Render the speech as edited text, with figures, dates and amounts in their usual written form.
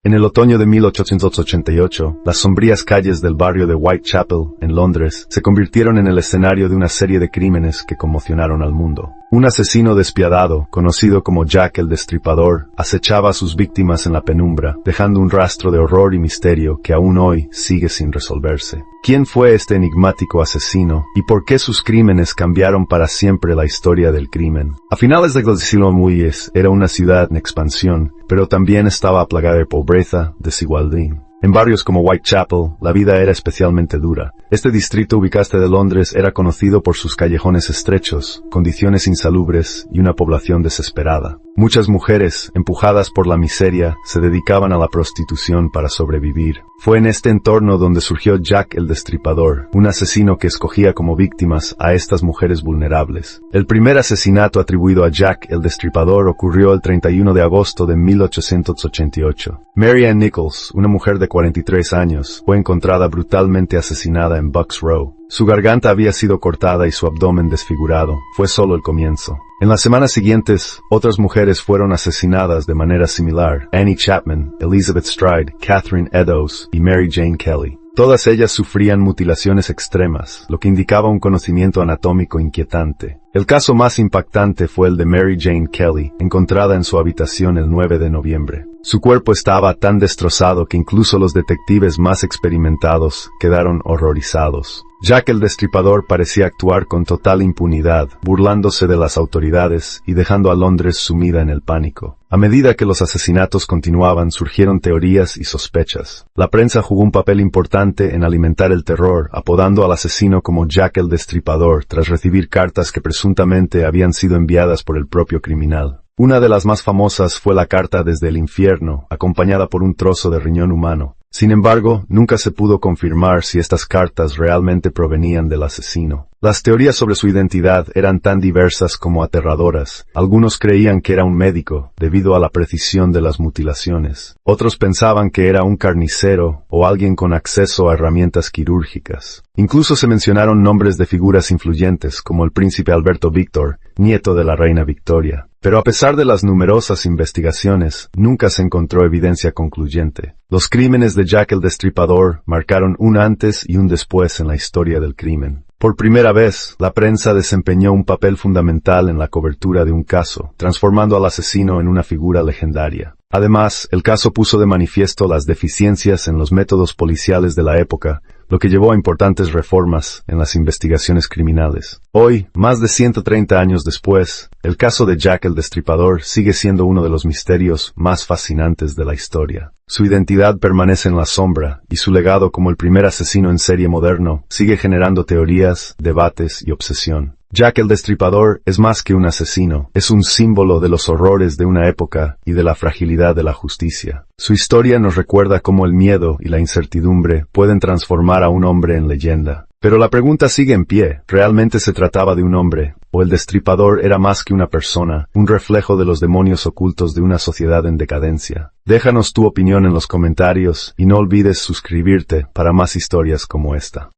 En el otoño de 1888, las sombrías calles del barrio de Whitechapel, en Londres, se convirtieron en el escenario de una serie de crímenes que conmocionaron al mundo. Un asesino despiadado, conocido como Jack el Destripador, acechaba a sus víctimas en la penumbra, dejando un rastro de horror y misterio que aún hoy sigue sin resolverse. ¿Quién fue este enigmático asesino y por qué sus crímenes cambiaron para siempre la historia del crimen? A finales del siglo XX era una ciudad en expansión, pero también estaba plagada de pobreza, desigualdad. En barrios como Whitechapel, la vida era especialmente dura. Este distrito ubicado de Londres era conocido por sus callejones estrechos, condiciones insalubres y una población desesperada. Muchas mujeres, empujadas por la miseria, se dedicaban a la prostitución para sobrevivir. Fue en este entorno donde surgió Jack el Destripador, un asesino que escogía como víctimas a estas mujeres vulnerables. El primer asesinato atribuido a Jack el Destripador ocurrió el 31 de agosto de 1888. Mary Ann Nichols, una mujer de 43 años, fue encontrada brutalmente asesinada en Bucks Row. Su garganta había sido cortada y su abdomen desfigurado. Fue solo el comienzo. En las semanas siguientes, otras mujeres fueron asesinadas de manera similar: Annie Chapman, Elizabeth Stride, Catherine Eddowes y Mary Jane Kelly. Todas ellas sufrían mutilaciones extremas, lo que indicaba un conocimiento anatómico inquietante. El caso más impactante fue el de Mary Jane Kelly, encontrada en su habitación el 9 de noviembre. Su cuerpo estaba tan destrozado que incluso los detectives más experimentados quedaron horrorizados. Jack el Destripador parecía actuar con total impunidad, burlándose de las autoridades y dejando a Londres sumida en el pánico. A medida que los asesinatos continuaban, surgieron teorías y sospechas. La prensa jugó un papel importante en alimentar el terror, apodando al asesino como Jack el Destripador tras recibir cartas que presuntamente habían sido enviadas por el propio criminal. Una de las más famosas fue la carta desde el infierno, acompañada por un trozo de riñón humano. Sin embargo, nunca se pudo confirmar si estas cartas realmente provenían del asesino. Las teorías sobre su identidad eran tan diversas como aterradoras. Algunos creían que era un médico, debido a la precisión de las mutilaciones. Otros pensaban que era un carnicero o alguien con acceso a herramientas quirúrgicas. Incluso se mencionaron nombres de figuras influyentes, como el príncipe Alberto Víctor, nieto de la reina Victoria. Pero a pesar de las numerosas investigaciones, nunca se encontró evidencia concluyente. Los crímenes de Jack el Destripador marcaron un antes y un después en la historia del crimen. Por primera vez, la prensa desempeñó un papel fundamental en la cobertura de un caso, transformando al asesino en una figura legendaria. Además, el caso puso de manifiesto las deficiencias en los métodos policiales de la época, lo que llevó a importantes reformas en las investigaciones criminales. Hoy, más de 130 años después, el caso de Jack el Destripador sigue siendo uno de los misterios más fascinantes de la historia. Su identidad permanece en la sombra, y su legado como el primer asesino en serie moderno sigue generando teorías, debates y obsesión. Jack el Destripador es más que un asesino, es un símbolo de los horrores de una época y de la fragilidad de la justicia. Su historia nos recuerda cómo el miedo y la incertidumbre pueden transformar a un hombre en leyenda. Pero la pregunta sigue en pie: ¿realmente se trataba de un hombre? ¿O el Destripador era más que una persona, un reflejo de los demonios ocultos de una sociedad en decadencia? Déjanos tu opinión en los comentarios y no olvides suscribirte para más historias como esta.